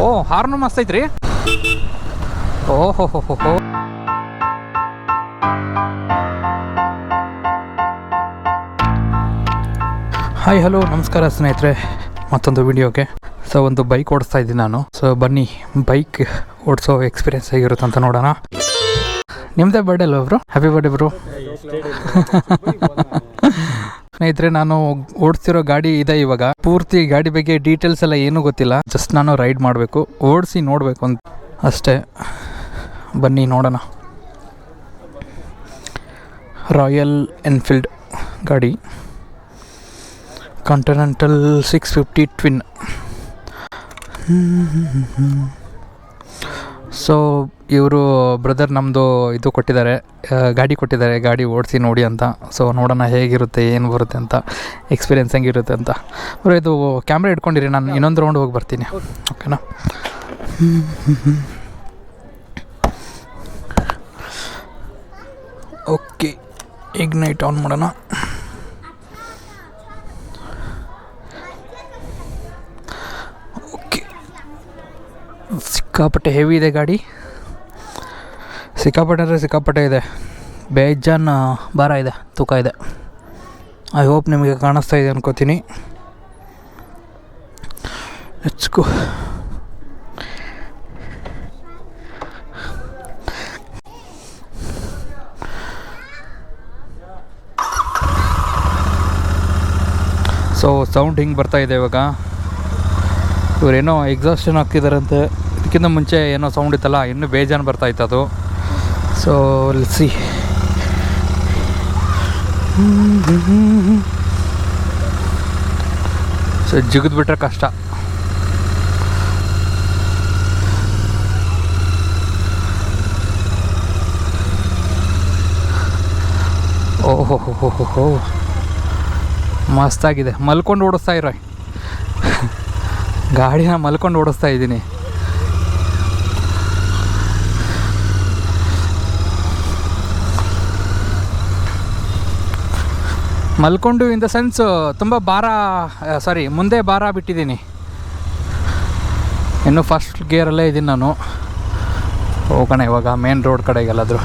ಓ horn ಮಸ್ತ್ ಐತ್ರಿ. ಓಹೋ ಹೋ ಹೋ ಹೋ. ಹಾಯ್ ಹಲೋ ನಮಸ್ಕಾರ ಸ್ನೇಹಿತರೆ, ಮತ್ತೊಂದು ವಿಡಿಯೋಗೆ. ಸೊ ಒಂದು ಬೈಕ್ ಓಡಿಸ್ತಾ ಇದ್ದೀನಿ ನಾನು. ಸೊ ಬನ್ನಿ ಬೈಕ್ ಓಡಿಸೋ ಎಕ್ಸ್ಪೀರಿಯನ್ಸ್ ಹೇಗಿರುತ್ತೆ ಅಂತ ನೋಡೋಣ. ನಿಮ್ಮದೇ ಬರ್ಡೇ ಅಲ್ವ ಬ್ರೋ? Happy birthday bro. ಸ್ನೇಹಿತರೆ, ನಾನು ಓಡಿಸ್ತಿರೋ ಗಾಡಿ ಇದೆ. ಇವಾಗ ಪೂರ್ತಿ ಗಾಡಿ ಬಗ್ಗೆ ಡೀಟೇಲ್ಸ್ ಎಲ್ಲ ಏನೂ ಗೊತ್ತಿಲ್ಲ. ಜಸ್ಟ್ ನಾನು ರೈಡ್ ಮಾಡಬೇಕು, ಓಡಿಸಿ ನೋಡಬೇಕು ಅಂತ ಅಷ್ಟೇ. ಬನ್ನಿ ನೋಡೋಣ. ರಾಯಲ್ ಎನ್ಫೀಲ್ಡ್ ಗಾಡಿ, ಕಾಂಟಿನೆಂಟಲ್ 650 ಟ್ವಿನ್. ಸೊ ಇವರು ಬ್ರದರ್ ನಮ್ಮದು ಇದು ಕೊಟ್ಟಿದ್ದಾರೆ, ಗಾಡಿ ಕೊಟ್ಟಿದ್ದಾರೆ, ಗಾಡಿ ಓಡಿಸಿ ನೋಡಿ ಅಂತ. ಸೊ ನೋಡೋಣ ಹೇಗಿರುತ್ತೆ, ಏನು ಬರುತ್ತೆ ಅಂತ, ಎಕ್ಸ್ಪೀರಿಯೆನ್ಸ್ ಹೆಂಗಿರುತ್ತೆ ಅಂತ. ಅವರು ಇದು ಕ್ಯಾಮ್ರಾ ಇಟ್ಕೊಂಡಿರಿ, ನಾನು ಇನ್ನೊಂದು ರೌಂಡ್ ಹೋಗಿ ಬರ್ತೀನಿ, ಓಕೆನಾ? ಓಕೆ, ಇಗ್ನೈಟ್ ಆನ್ ಮಾಡೋಣ. ಸಿಕ್ಕಾಪಟ್ಟೆ ಹೆವಿ ಇದೆ ಗಾಡಿ, ಸಿಕ್ಕಾಪಟ್ಟೆ ಅಂದರೆ ಸಿಕ್ಕಾಪಟ್ಟೆ ಇದೆ. ಬೇಜಾನ್ ಭಾರ ಇದೆ, ತೂಕ ಇದೆ. ಐ ಹೋಪ್ ನಿಮಗೆ ಕಾಣಿಸ್ತಾ ಇದೆ ಅನ್ಕೋತೀನಿ. Let's go. ಸೊ ಸೌಂಡ್ ಹಿಂಗೆ ಬರ್ತಾ ಇದೆ ಇವಾಗ. ಇವರೇನೋ ಎಕ್ಸಾಸ್ಟನ್ ಹಾಕ್ತಿದ್ದಾರಂತೆ. ಇದಕ್ಕಿಂತ ಮುಂಚೆ ಏನೋ ಸೌಂಡ್ ಇತ್ತಲ್ಲ, ಇನ್ನೂ ಬೇಜಾನ್ ಬರ್ತಾಯಿತ್ತು ಅದು. ಸೊ ಸಿ ಸೊ ಜಿಗಿದ್ಬಿಟ್ರೆ ಕಷ್ಟ. ಓಹೋ ಹೋ ಹೋ ಹೋ, ಮಸ್ತಾಗಿದೆ. ಮಲ್ಕೊಂಡು ಓಡಿಸ್ತಾ ಇರೋ ಗಾಡಿನ ಮಲ್ಕೊಂಡು ಓಡಿಸ್ತಾ ಇದ್ದೀನಿ. ಮಲ್ಕೊಂಡು ಇನ್ ದ ಸೆನ್ಸ್ ತುಂಬ ಮುಂದೆ ಭಾರ ಬಿಟ್ಟಿದ್ದೀನಿ. ಇನ್ನು ಫಸ್ಟ್ ಗೇರಲ್ಲೇ ಇದ್ದೀನಿ ನಾನು. ಹೋಗೋಣ ಇವಾಗ ಮೇನ್ ರೋಡ್ ಕಡೆಗೆಲ್ಲಾದರೂ.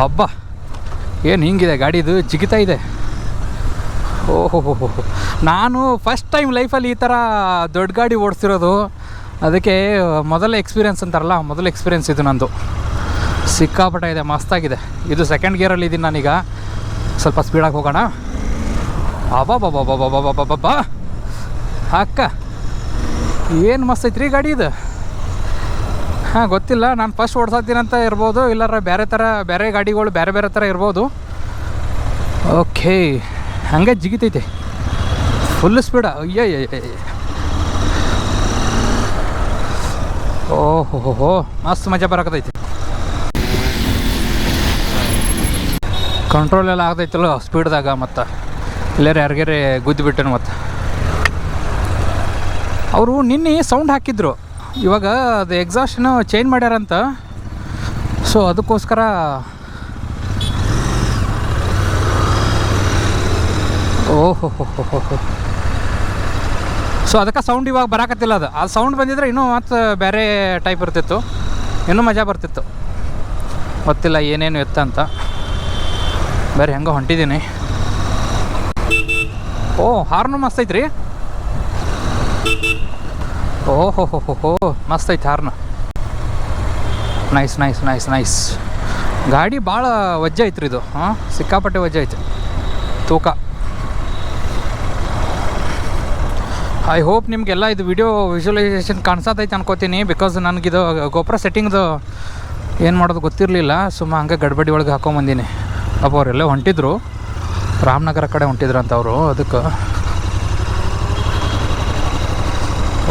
ಅಬ್ಬಾ, ಏನು ಹಿಂಗಿದೆ ಗಾಡಿದು, ಜಿಗಿತಾ ಇದೆ. ಓಹೋ ಹೋ ಹೋ. ನಾನು ಫಸ್ಟ್ ಟೈಮ್ ಲೈಫಲ್ಲಿ ಈ ಥರ ದೊಡ್ಡ ಗಾಡಿ ಓಡಿಸ್ತಿರೋದು. ಅದಕ್ಕೆ ಮೊದಲ ಎಕ್ಸ್ಪೀರಿಯೆನ್ಸ್ ಅಂತಾರಲ್ಲ, ಮೊದಲ ಎಕ್ಸ್ಪೀರಿಯೆನ್ಸ್ ಇದು ನಂದು. ಸಿಕ್ಕಾಪಟ್ಟ ಇದೆ, ಮಸ್ತಾಗಿದೆ. ಇದು ಸೆಕೆಂಡ್ ಗೇರಲ್ಲಿ ಇದ್ದೀನಿ ನಾನೀಗ. ಸ್ವಲ್ಪ ಸ್ಪೀಡಾಗಿ ಹೋಗೋಣ. ಅಬ್ಬಾ ಅಕ್ಕ, ಏನು ಮಸ್ತ್ ಐತ್ರಿ ಗಾಡಿ ಇದು. ಹಾಂ, ಗೊತ್ತಿಲ್ಲ, ನಾನು ಫಸ್ಟ್ ಓಡಿಸ್ತೀನಂತ ಇರ್ಬೋದು, ಇಲ್ಲಾರ ಬೇರೆ ಗಾಡಿಗಳು ಬೇರೆ ಥರ ಇರ್ಬೋದು. ಓಕೆ, ಹಂಗೆ ಜಿಗಿತೈತೆ ಫುಲ್ ಸ್ಪೀಡ. ಅಯ್ಯ, ಓಹೋ ಹೋ, ಮಸ್ತ್ ಮಜಾ ಬರಕತ್ತೈತಿ. ಕಂಟ್ರೋಲ್ ಎಲ್ಲ ಆಗ್ತೈತಲ್ಲ ಸ್ಪೀಡ್ದಾಗ. ಮತ್ತು ಎಲ್ಲಾರು ಯಾರಿಗಾರೆ ಗುದ್ದುಬಿಟ್ಟನು. ಮತ್ತು ಅವರು ನಿನ್ನೆ ಸೌಂಡ್ ಹಾಕಿದ್ರು, ಇವಾಗ ಅದು ಎಕ್ಸಾಸ್ಟನ್ನು ಚೇಂಜ್ ಮಾಡ್ಯಾರಂತ. ಸೊ ಅದಕ್ಕೋಸ್ಕರ ಓಹೋ ಹೋ ಹೋ ಹೋ. ಸೊ ಅದಕ್ಕೆ ಸೌಂಡ್ ಇವಾಗ ಬರಾಕತ್ತಿಲ್ಲ. ಅದು ಆ ಸೌಂಡ್ ಬಂದಿದ್ರೆ ಇನ್ನೂ ಮತ್ತು ಬೇರೆ ಟೈಪ್ ಇರ್ತಿತ್ತು, ಇನ್ನೂ ಮಜಾ ಬರ್ತಿತ್ತು. ಗೊತ್ತಿಲ್ಲ ಏನೇನು ಎತ್ತ ಬೇರೆ ಹೆಂಗೆ ಹೊಂಟಿದ್ದೀನಿ. ಓ ಹಾರ್ನು ಮಸ್ತ್ ಐತ್ರಿ. ಓಹೋ ಹೋ ಹೋ ಹೋ, ಮಸ್ತ್ ಐತೆ horn. Nice nice nice nice. ಗಾಡಿ ಭಾಳ ವಜ್ಜೆ ಐತ್ರಿ ಇದು. ಹಾಂ, ಸಿಕ್ಕಾಪಟ್ಟೆ ವಜ್ಜೆ ಐತೆ, ತೂಕ. ಐ ಹೋಪ್ ನಿಮಗೆಲ್ಲ ಇದು ವಿಡಿಯೋ ವಿಜುವಲೈಸೇಷನ್ ಕಾಣಿಸತೈತೆ ಅನ್ಕೋತೀನಿ. ಬಿಕಾಸ್ ನನಗಿದು ಗೋಪುರ ಸೆಟ್ಟಿಂಗ್ದು ಏನು ಮಾಡೋದು ಗೊತ್ತಿರಲಿಲ್ಲ. ಸುಮ್ಮ ಹಂಗೆ ಗಡ್ಬಡಿ ಒಳಗೆ ಹಾಕೊಂಬಂದೀನಿ. ಪಾಪ ಅವರೆಲ್ಲ ಹೊಂಟಿದ್ರು, ರಾಮನಗರ ಕಡೆ ಹೊಂಟಿದ್ರು ಅಂತ ಅವರು. ಅದಕ್ಕೆ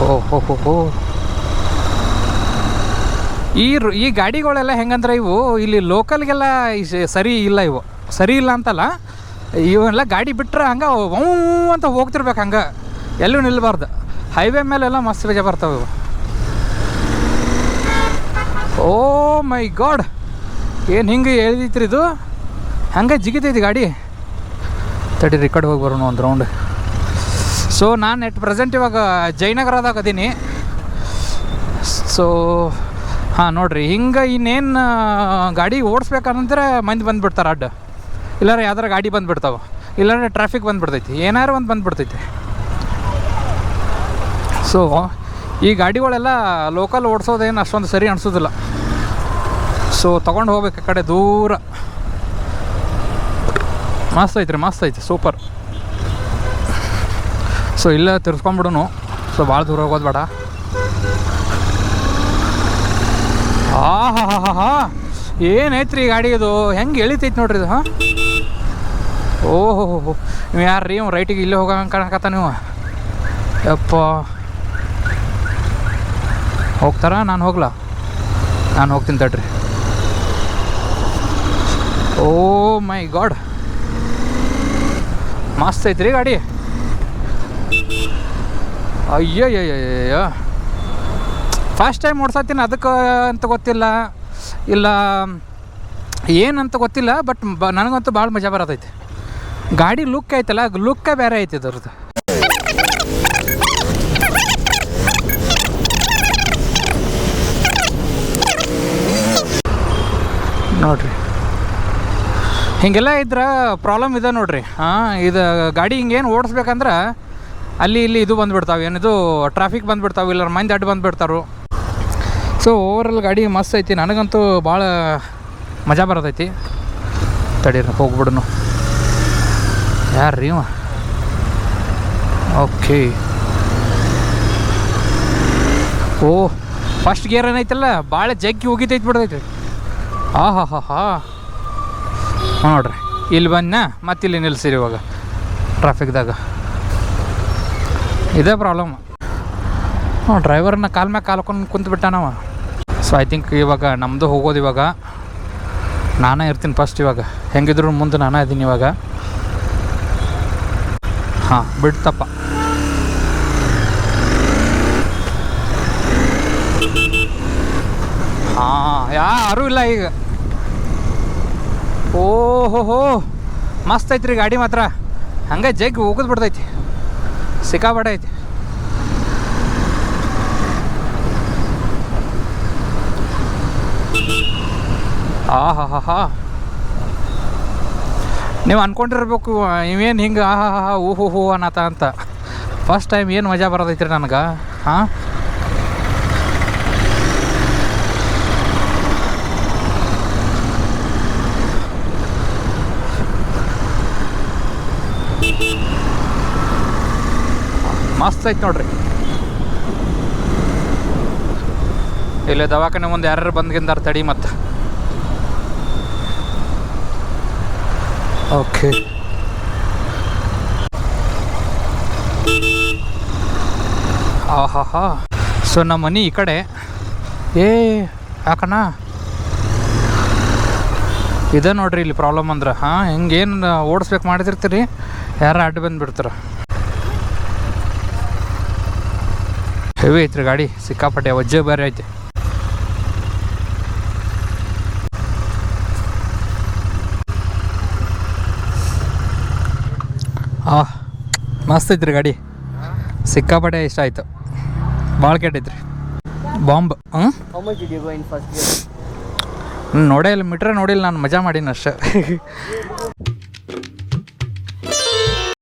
ಓಹೋ ಹೋ ಹೋ. ಈ ಗಾಡಿಗಳೆಲ್ಲ ಹೆಂಗಂದ್ರೆ ಇವು ಇಲ್ಲಿ ಲೋಕಲ್ಗೆಲ್ಲ ಸರಿ ಇಲ್ಲ ಅಂತಲ್ಲ. ಇವೆಲ್ಲ ಗಾಡಿ ಬಿಟ್ಟರೆ ಹಂಗೆ ಅಂತ ಹೋಗ್ತಿರ್ಬೇಕು, ಹಂಗೆ ಎಲ್ಲೂ ನಿಲ್ಲಬಾರ್ದು. ಹೈವೇ ಮೇಲೆಲ್ಲ ಮಸ್ತ್ ಬೇಜ ಬರ್ತಾವೆ ಇವು. ಓ ಮೈ ಗಾಡ್, ಏನು ಹಿಂಗೆ ಎಳ್ದೈತ್ರಿ ಇದು, ಹಂಗೆ ಜಿಗಿತೈತಿ ಗಾಡಿ. ತಡಿ ರಿಕಾರ್ಡ್ ಹೋಗಿ ಬರೋಣ ಒಂದು ರೌಂಡ್. ಸೊ ಸೊ ನಾನು ಎಟ್ ಪ್ರೆಸೆಂಟ್ ಇವಾಗ ಜಯನಗರದಾಗ ಅದೀನಿ. ಸೊ ಹಾಂ ನೋಡಿರಿ, ಹಿಂಗೆ ಇನ್ನೇನು ಗಾಡಿ ಓಡಿಸ್ಬೇಕಂದ್ರೆ ಮಂದಿ ಬಂದುಬಿಡ್ತಾರೆ ಅಡ್ಡ, ಇಲ್ಲಾರೆ ಯಾವ್ದಾರ ಗಾಡಿ ಬಂದುಬಿಡ್ತಾವೆ, ಇಲ್ಲಾಂದ್ರೆ ಟ್ರಾಫಿಕ್ ಬಂದುಬಿಡ್ತೈತಿ, ಏನಾರು ಒಂದು ಬಂದುಬಿಡ್ತೈತಿ. ಸೊ ಈ ಗಾಡಿಗಳೆಲ್ಲ ಲೋಕಲ್ ಓಡಿಸೋದೇನು ಅಷ್ಟೊಂದು ಸರಿ ಅನಿಸೋದಿಲ್ಲ. ಸೊ ತೊಗೊಂಡು ಹೋಗ್ಬೇಕು ಆ ಕಡೆ ದೂರ. ಮಸ್ತ್ ಐತ್ರಿ, ಮಸ್ತ್ ಐತಿ, ಸೂಪರ್. ಸೊ ಇಲ್ಲ ತಿರ್ಸ್ಕೊಂಬಿಡುನು, ಸೊ ಭಾಳ ದೂರ ಹೋಗೋದು ಬೇಡ. ಹಾ ಏನೈತ್ರಿ ಈ ಗಾಡಿ, ಇದು ಹೆಂಗೆ ಎಳಿತೈತಿ ನೋಡ್ರಿ ಇದು. ಹಾಂ ಓಹೋ ನೀವು ಯಾರು ರೀ ರೈಟಿಗೆ ಇಲ್ಲೇ ಹೋಗಂಗೆ ಕಾಣಕತ್ತ ನೀವು? ಯಪ್ಪ ಹೋಗ್ತಾರ? ನಾನು ಹೋಗ್ಲಾ? ನಾನು ಹೋಗ್ತೀನಿ ತಡ್ರಿ. ಓ ಮೈ ಗಾಡ್, ಮಸ್ತ್ ಐತ್ರಿ ಗಾಡಿ. ಅಯ್ಯಯ್ಯಯ್ಯ, ಫಸ್ಟ್ ಟೈಮ್ ಓಡ್ಸತ್ತೀನಿ ಅದಕ್ಕೆ ಅಂತ ಗೊತ್ತಿಲ್ಲ, ಇಲ್ಲ ಏನಂತ ಗೊತ್ತಿಲ್ಲ, ಬಟ್ ನನಗಂತೂ ಭಾಳ ಮಜಾ ಬರತೈತಿ. ಗಾಡಿ ಲುಕ್ ಐತಲ್ಲ, ಲುಕ್ಕೇ ಬೇರೆ ಐತಿ ಇದ್ರದ್ದು. ನೋಡ್ರಿ ಹೀಗೆಲ್ಲ ಇದ್ರೆ ಪ್ರಾಬ್ಲಮ್ ಇದೆ ನೋಡ್ರಿ. ಹಾಂ, ಇದು ಗಾಡಿ ಹಿಂಗೇನು ಓಡಿಸ್ಬೇಕಂದ್ರೆ ಅಲ್ಲಿ ಇಲ್ಲಿ ಇದು ಬಂದುಬಿಡ್ತಾವೆ, ಏನಿದು ಟ್ರಾಫಿಕ್ ಬಂದುಬಿಡ್ತಾವೆ, ಇಲ್ಲ ಮಂದಿ ಅಡ್ಡ ಬಂದುಬಿಡ್ತಾರು. ಸೊ ಓವರಾಲ್ ಗಾಡಿ ಮಸ್ತ್ ಐತಿ, ನನಗಂತೂ ಭಾಳ ಮಜಾ ಬರತೈತಿ. ತಡೀರಿ ಹೋಗ್ಬಿಡನು. ಯಾರು ರೀ ಓಕೆ. ಓ ಫಸ್ಟ್ ಗೇರ್ ಏನೈತಲ್ಲ ಭಾಳ ಜಗ್ಗಿ ಹೋಗಿತೈತಿ ಬಿಡ್ತೈತಿ. ಹಾ ನೋಡ್ರಿ, ಇಲ್ಲಿ ಬಂದ ಮತ್ತೆ ಇಲ್ಲಿ ನಿಲ್ಸಿರಿ ಇವಾಗ ಟ್ರಾಫಿಕ್ದಾಗ. ಇದೇ ಪ್ರಾಬ್ಲಮ್. ಡ್ರೈವರ್ನ ಕಾಲ್ ಮ್ಯಾಗ ಕಾಲ್ಕೊಂಡು ಕುಂತ್ಬಿಟ್ಟ ನಾವು. ಸೊ ಐ ಥಿಂಕ್ ಇವಾಗ ನಮ್ಮದು ಹೋಗೋದು. ಇವಾಗ ನಾನೇ ಇರ್ತೀನಿ ಫಸ್ಟ್. ಇವಾಗ ಹೆಂಗಿದ್ರು ಮುಂದೆ ನಾನೇ ಇದ್ದೀನಿ ಇವಾಗ. ಹಾಂ ಬಿಡ್ತಪ್ಪ. ಹಾಂ ಯಾರೂ ಇಲ್ಲ ಈಗ. ಓಹೋ ಮಸ್ತ್ ಐತ್ರಿ ಗಾಡಿ ಮಾತ್ರ, ಹಂಗೆ ಜಗ್ಗಿ ಹೋಗೋದು ಬಿಡ್ತೈತಿ, ಸಿಕ್ಕಾಪಟ್ಟೆ ಐತಿ. ಹಾ ನೀವು ಅಂದ್ಕೊಂಡಿರ್ಬೇಕು ಇವೇನು ಹಿಂಗೆ ಓಹೋ ಅನ್ನತ ಅಂತ. ಫಸ್ಟ್ ಟೈಮ್ ಏನು ಮಜಾ ಬರೋದೈತ್ರಿ ನನಗೆ. ಹಾಂ ಮಸ್ತ್ ಐತೆ ನೋಡ್ರಿ. ಇಲ್ಲೇ ದವಾಖಾನೆ ಮುಂದೆ ಯಾರ್ಯಾರು ಬಂದ್ಗಿಂದಾರ ತಡಿ ಮತ್ತು. ಓಕೆ ಆಹಾ. ಸೊ ನಮ್ಮ ಮನೆ ಈ ಕಡೆ. ಯಾಕಣ್ಣ ಇದೆ ನೋಡ್ರಿ ಇಲ್ಲಿ ಪ್ರಾಬ್ಲಮ್ ಅಂದ್ರೆ. ಹಾಂ ಹಿಂಗೇನು ಓಡಿಸ್ಬೇಕು ಮಾಡಿದಿರ್ತೀರಿ, ಯಾರು ಅಡ್ಡ ಬಂದುಬಿಡ್ತಾರೆ. ಹೆವಿ ಐತ್ರಿ ಗಾಡಿ, ಸಿಕ್ಕಾಪಟ್ಟೆ ವಜ್ಜೆ ಬೇರೆ ಐತಿ. ಮಸ್ತ್ ಐತ್ರಿ ಗಾಡಿ, ಸಿಕ್ಕಾಪಟ್ಟೆ ಇಷ್ಟ ಆಯಿತು, ಭಾಳ ಕೆಟ್ಟೈತ್ರಿ. ಬಾಂಬ್. ನೋಡೇ ಇಲ್ಲ, ಮೀಟ್ರೆ ನೋಡಿಲ್ಲ ನಾನು, ಮಜಾ ಮಾಡೀನಿ ಅಷ್ಟೇ.